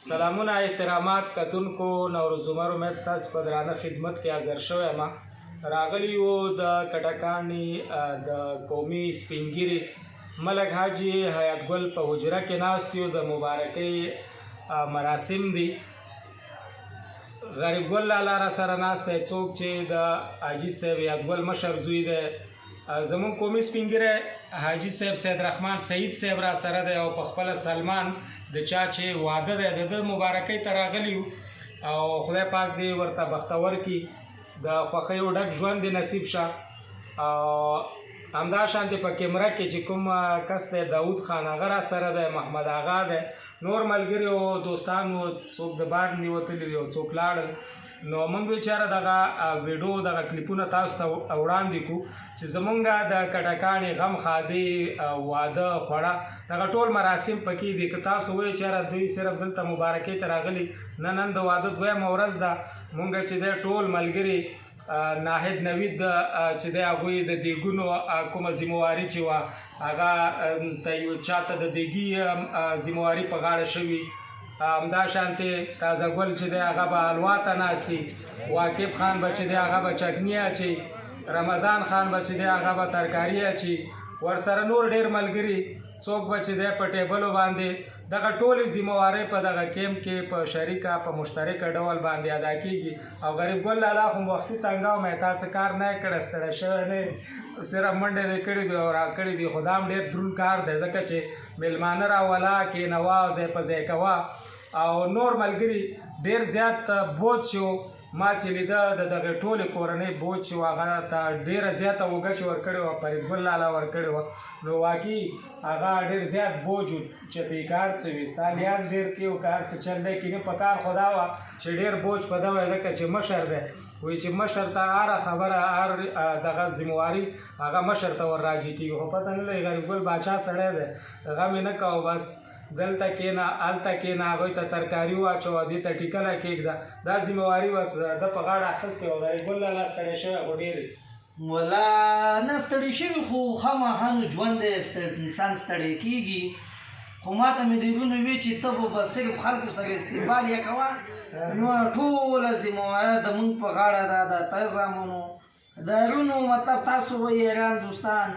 سلامونه احترامات کتونکو نوروز عمر امید ستاسو په درانه خدمت کې حاضر شوی یم. راغلی یو د کټکاني د قومي سپینګیري ملک حاجي حیات ګل په حجره کې ناست یو. د مبارکۍ مراسم دي. غریب ګل لالا را سره ناست دی، څوک چې د حاجي صاحب حیات ګل مشر زوی دی. زمون قومي سپینګیری حاجي صاحب سید رحمان سعید صاحب را سره دی او په خپله سلمان د چا چې واده دی د ده مبارکۍ ته راغلي یو او خدای پاک دې ورته بختور کړي، د خوښیو ډک ژوند دې نصیب شه. او همدا شانتې په کیمره کې چې کوم کس دی داود خان هغه را سره دی، محمد آغا دی، نور ملګري او دوستان وو، څوک د بار نیوتلي دي او څوک لاړل. نو موږ بیچاره دغه ویډیو دغه کلیپونه تاسو ته وړاندې کړو چې زمونږ د کټکاني غم ښادي واده خوړه دغه ټول مراسم پکې دي. که تاسو وایئ چېرې دوی صرف دلته مبارکۍ ته راغلي، نن د واده دویمه ورځ ده. مونږ چې دی ټول ملګري ناهید نوید چې دی هغوی د دیګونو کومه ذمهواري چې وه هغه چاته د دیګي ذمهواري په غاړه شوي. همدا شانتې تازه ګل چې دی هغه به حلوا ته ناست دي، واقف خان به چې دی هغه به چکني اچي، رمضان خان به چې دی هغه به ترکاري اچي، ورسره نور ډېر ملګري څوک به چې دی په ټیبلو باندې دغه ټولې ذمهوارۍ په دغه کیمپ کې په شریکه په مشترکه ډول باندې ادا کېږي. او غریب ګل لالا خو وختي تنګاو مې تا څه کار نه کړی، ستړی شوی نه صرف منډې دې کړي دي او را کړي دي. خو دا هم ډېر دروند کار دی ځکه چې میلمانه راوله کېنوه ځای په ځای کوه او نور ملګري ډېر زیات بوج شو. ما چې لیده د دغه ټولې کورنۍ بوج چې و هغه ته ډېره زیاته اوږه چې ورکړې وه فرید ګل لالا ورکړې وه، نو واقعي هغه ډېر زیات بوج و چې ته یې کار څه وي ستا لیاز ډېر کې و کار څه چل دی کینې په کار خو دا وه چې ډېر بوج په ده وی ځکه چې مشر دی، وایي چې مشر ته هره خبره هر دغه ذمهواري هغه مشر ته ور راجع کېږي. خو پته نه لګي غریب ګل باچا سړی دی، غم یې نه کوه، بس دلته کېنه هلته کېنه، هغوی ته ترکاري واچوه، دې ته ټیکله کېږده، دا ذمهواري بس ده په غاړه اخیستې وه. غریب ګل لالا ستړی شوی خو ډېر ولا نه ستړی شوي، خو خامخا نو ژوند دی، انسان ستړی کېږي. خو ما ته مې دیرونه وی چې ته به بس صرف خلکو سره استقبال یې کوه، نو ټوله ذمهواري د مونږ په غاړه ده. د ته زامنو دارونو مطلب تاسو وایي ایران دوستان،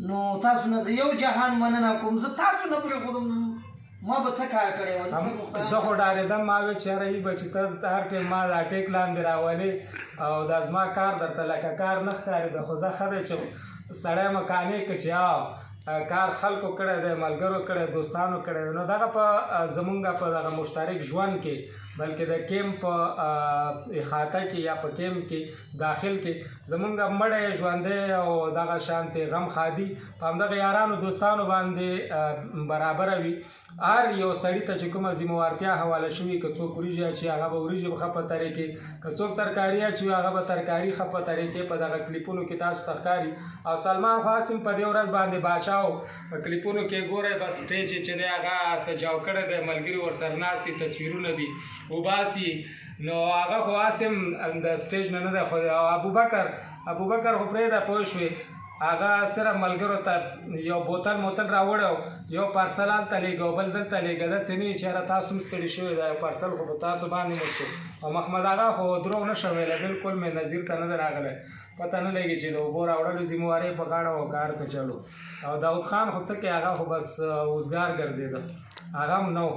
نو تاسو نه زه یو جهان مننه کوم، زه تاسو نه پرېښودم، ما به څه کار کړی وه. زه خو ډارېدم، ما وی چېرې ای به چې ته هر ټیم ما دا ټیک لاندې راولې او دا زما کار درته لکه کار نه ښکارېده. خو زه ښه دی چې سړی مکانې که چې کار خلکو کړی دی، ملګرو کړی، دوستانو کړی دی. نو دغه په زمونږ په دغه مشترک ژوند کې بلکې د کیمپ په احاطه کې یا په کیمپ کې داخل کې زمونږ مړی ژوندی او دغه شانتې غم ښادي په همدغه یارانو دوستانو باندې برابره وي. هر یو سړي ته چې کومه ذمهوارتیا حواله شوي، که څوک وریجې اچي هغه به وریجې ښه په طریقې، که څوک ترکاري اچوي هغه به ترکاري ښه په طریقې په دغه کلیپونو کې تاسو ته ښکاري. او سلمان خو هسې په دې ورځ باندې باچا و، په کلیپونو کې ګورئ بس سټیج چې دی هغه سجاو کړی دی، ملګري ورسره ناست دي، تصویرونه دي وباسي. نو هغه خو هسې د سټیج نه دی. خو ابوبکر خو پرېږده پوه شوې، هغه صرف ملګرو ته یو بوتل راوړی و، یو پارسل هلته لېږه او بل دلته لېږه، داسې نه وي چېرې تاسو هم ستړي شوي دا یو پارسل خو په تاسو باندې مشکو. او محمد آغا خو دروغ نه شو ویلی، بلکل مې نظیر ته نه دی راغلی، پته نه لګي چې د اوبو راوړلو ذمهوارۍ په غاړه و کار ته چلو. او داود خان خو څه کوي، هغه خو بس اوزګار ګرځېده، هغه هم نه و.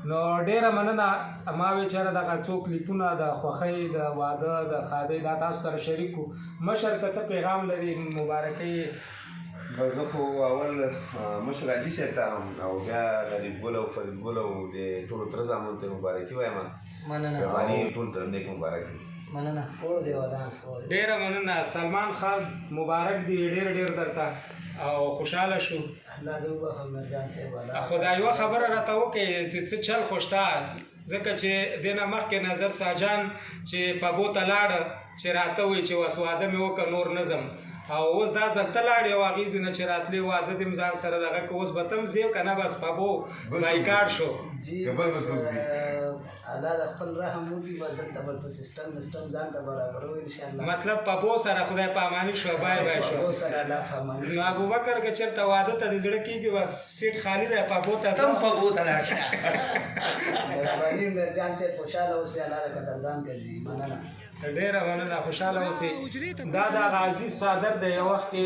نو ډېره مننه. ما وی چېرې دغه څو کلیپونه د خوښۍ د واده د ښادۍ دا تاسو سره شریک کړو. مشر که څه پیغام لري مبارکۍ؟ زه خو اول مشر حاجي صاحب ته او بیا غریب ګل او فرید ګل او د ټولو تره زامنو ته مبارکي وایم. مننه ټول ته نیک مبارکي. مننه ډېره مننه. سلمان خان مبارک دی ډېر درته او خوشحاله شو. خو دا یوه خبره راته وکړئ چې څه چل خو شته، ځکه چې دې نه مخکې نظر ساجان چې پبو ته لاړه چې راته وایي چې وس واده مې وکړه نور نه ځم. او اوس دا ځل ته لاړې او هغې ځینه چې راتلې واده دې م ځان سره دغه که اوس به ته م ځې که نه بس پبو بایکاټ شو جی که بل بس، به څوک ځي؟ الله د خپل رحم وکړي به دلته به څه سیسټم وسټم ځان ته برابرو انشاءالله. مطلب پبو سره خدای پاماني شو بای بای شو. پبو سره الله پاماني نو ابوبکر که چېرته واده ته دې زړه کېږي بس سیټ خالي دی پبو ته تم ځه. پبو ته لاړ شه. مهرباني میرجان صاحب خوشحاله اوسئ، الله د قدردان کړي. مننه. ډیره مننه، خوشحاله اوسئ. دا د هغه عزیز څادر دی، یو وخت کې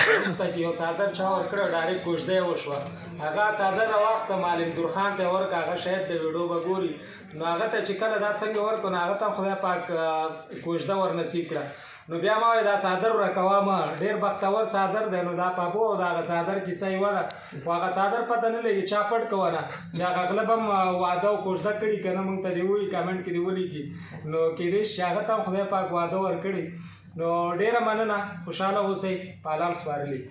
وروسته چې یو څادر چا ورکړه ډایرکټ کوژده یې وشوه. هغه څادر راواخیسته معلم درخان ته یې ورکړه، هغه شاید د ویډیو به ګوري. نو هغه ته چې کله دا څنګه ورکړو نو هغه ته خدای پاک کوژده ور نصیب کړه. نو بیا ما وایي دا څادر راکوه مه، ډېر بختور څادر دی. نو دا پابو او د هغه څادر کیسه یوه ده، خو هغه څادر پته نه لګي چا پټ کوه نه چې هغه غلب هم واده او کوژده کړي که نه، موږ ته دې ووایي کمنټ کې دې ولیکي. نو کېدای شي چې هغه ته هم خدای پاک واده ورکړي. نو ډېره مننه، خوشحاله اوسئ، په الله م سپارلي.